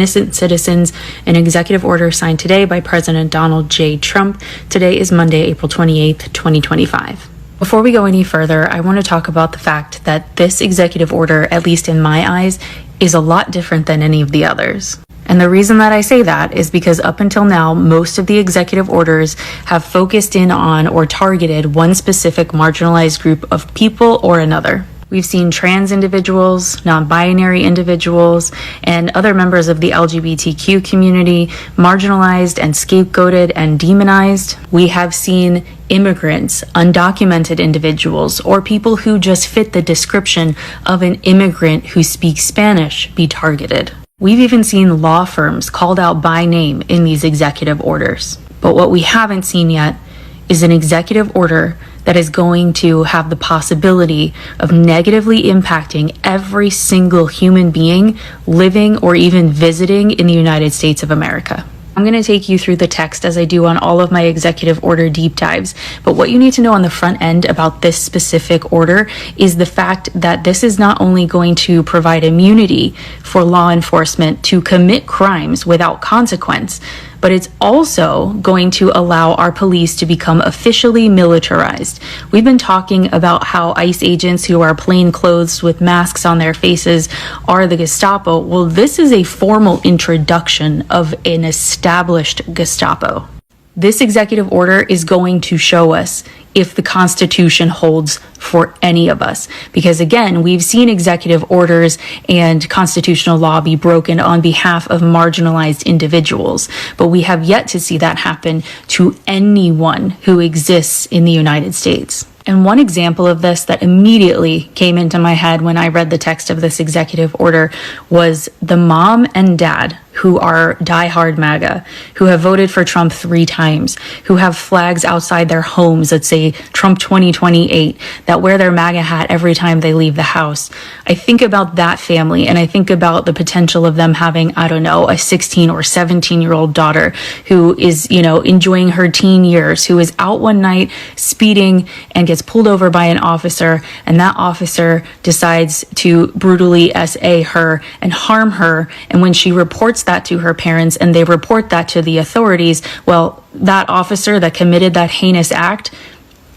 Innocent citizens, an executive order signed today by President Donald J. Trump. Today is Monday, April 28th, 2025. Before we go any further, I want to talk about the fact that this executive order, at least in my eyes, is a lot different than any of the others. And the reason that I say that is because up until now, most of the executive orders have focused in on or targeted one specific marginalized group of people or another. We've seen trans individuals, non-binary individuals, and other members of the LGBTQ community marginalized and scapegoated and demonized. We have seen immigrants, undocumented individuals, or people who just fit the description of an immigrant who speaks Spanish be targeted. We've even seen law firms called out by name in these executive orders. But what we haven't seen yet is an executive order that is going to have the possibility of negatively impacting every single human being living or even visiting in the United States of America. I'm going to take you through the text as I do on all of my executive order deep dives, but what you need to know on the front end about this specific order is the fact that this is not only going to provide immunity for law enforcement to commit crimes without consequence, but it's also going to allow our police to become officially militarized. We've been talking about how ICE agents who are plain clothes with masks on their faces are the Gestapo. Well, this is a formal introduction of an established Gestapo. This executive order is going to show us if the Constitution holds for any of us. Because again, we've seen executive orders and constitutional law be broken on behalf of marginalized individuals, but we have yet to see that happen to anyone who exists in the United States. And one example of this that immediately came into my head when I read the text of this executive order was the mom and dad who are diehard MAGA, who have voted for Trump 3 times, who have flags outside their homes that say Trump 2028, that wear their MAGA hat every time they leave the house. I think about that family and I think about the potential of them having, I don't know, a 16 or 17-year-old daughter who is, enjoying her teen years, who is out one night speeding and gets pulled over by an officer, and that officer decides to brutally SA her and harm her. And when she reports that to her parents and they report that to the authorities, well, that officer that committed that heinous act,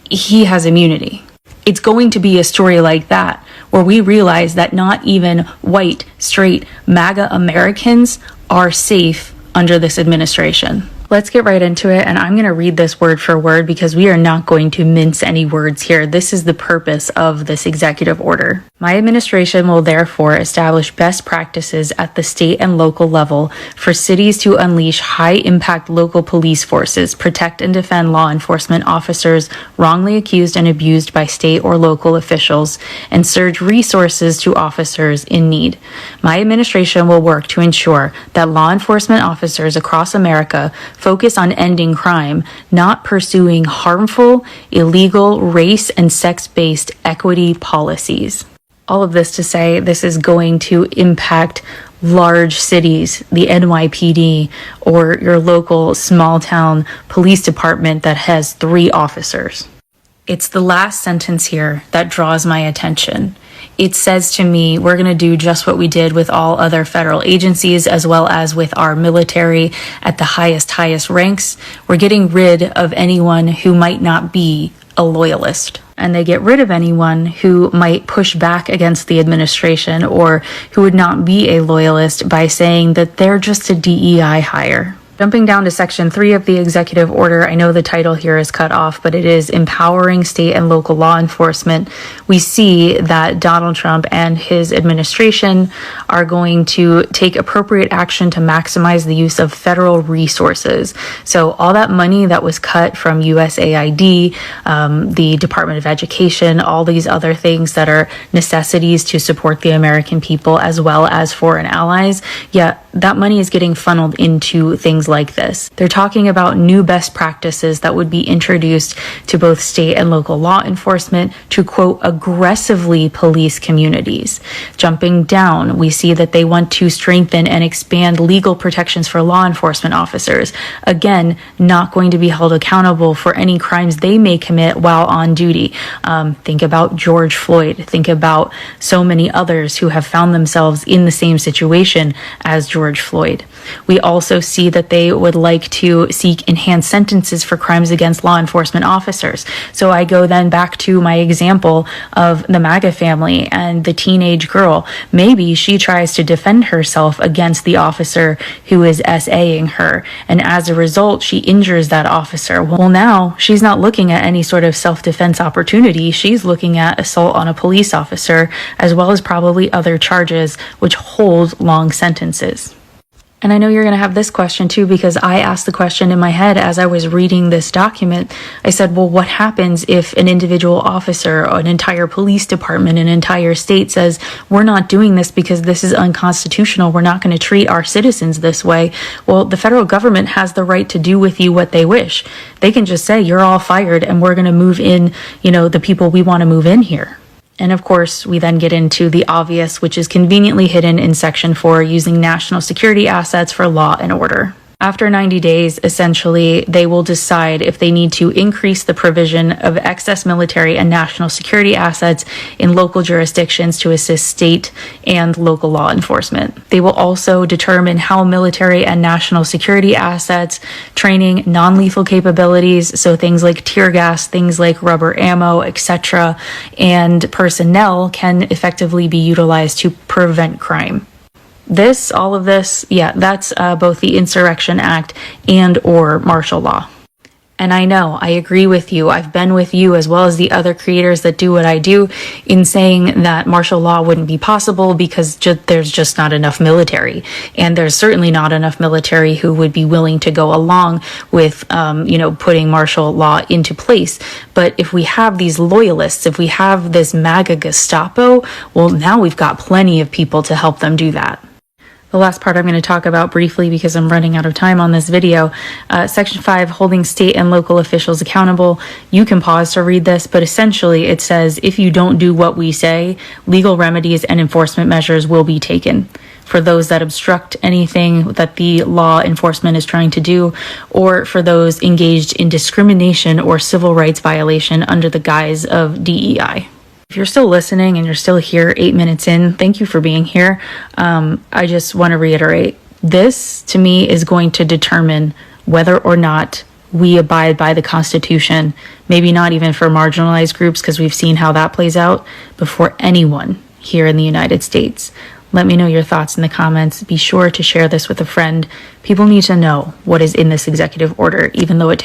he has immunity. It's going to be a story like that where we realize that not even white, straight, MAGA Americans are safe under this administration. Let's get right into it, and I'm going to read this word for word because we are not going to mince any words here. This is the purpose of this executive order. My administration will therefore establish best practices at the state and local level for cities to unleash high-impact local police forces, protect and defend law enforcement officers wrongly accused and abused by state or local officials, and surge resources to officers in need. My administration will work to ensure that law enforcement officers across America focus on ending crime, not pursuing harmful, illegal, race and sex-based equity policies. All of this to say, this is going to impact large cities, the NYPD, or your local small town police department that has 3 officers. It's the last sentence here that draws my attention. It says to me, we're going to do just what we did with all other federal agencies, as well as with our military at the highest ranks. We're getting rid of anyone who might not be a loyalist. And they get rid of anyone who might push back against the administration or who would not be a loyalist by saying that they're just a DEI hire. Jumping down to Section 3 of the executive order, I know the title here is cut off, but it is empowering state and local law enforcement. We see that Donald Trump and his administration are going to take appropriate action to maximize the use of federal resources. So all that money that was cut from USAID, the Department of Education, all these other things that are necessities to support the American people as well as foreign allies, that money is getting funneled into things like this. They're talking about new best practices that would be introduced to both state and local law enforcement to, quote, aggressively police communities. Jumping down, we see that they want to strengthen and expand legal protections for law enforcement officers. Again, not going to be held accountable for any crimes they may commit while on duty. Think about George Floyd. Think about so many others who have found themselves in the same situation as George George Floyd. We also see that they would like to seek enhanced sentences for crimes against law enforcement officers. So I go then back to my example of the MAGA family and the teenage girl. Maybe she tries to defend herself against the officer who is SAing her, and as a result, she injures that officer. Well, now she's not looking at any sort of self-defense opportunity. She's looking at assault on a police officer, as well as probably other charges which hold long sentences. And I know you're going to have this question too, because I asked the question in my head as I was reading this document. I said, well, what happens if an individual officer or an entire police department, an entire state says, we're not doing this because this is unconstitutional. We're not going to treat our citizens this way. Well, the federal government has the right to do with you what they wish. They can just say, you're all fired and we're going to move in, the people we want to move in here. And of course, we then get into the obvious, which is conveniently hidden in Section 4, using national security assets for law and order. After 90 days, essentially, they will decide if they need to increase the provision of excess military and national security assets in local jurisdictions to assist state and local law enforcement. They will also determine how military and national security assets, training, non-lethal capabilities, so things like tear gas, things like rubber ammo, etc., and personnel can effectively be utilized to prevent crime. All of this, that's both the Insurrection Act and or martial law. And I know, I agree with you. I've been with you as well as the other creators that do what I do in saying that martial law wouldn't be possible because there's just not enough military. And there's certainly not enough military who would be willing to go along with, putting martial law into place. But if we have these loyalists, if we have this MAGA Gestapo, well, now we've got plenty of people to help them do that. The last part I'm going to talk about briefly because I'm running out of time on this video. Section 5, holding state and local officials accountable. You can pause to read this, but essentially it says if you don't do what we say, legal remedies and enforcement measures will be taken for those that obstruct anything that the law enforcement is trying to do, or for those engaged in discrimination or civil rights violation under the guise of DEI. If you're still listening and you're still here 8 minutes in, thank you for being here. I just want to reiterate, this to me is going to determine whether or not we abide by the Constitution, maybe not even for marginalized groups because we've seen how that plays out, but for anyone here in the United States. Let me know your thoughts in the comments. Be sure to share this with a friend. People need to know what is in this executive order, even though it takes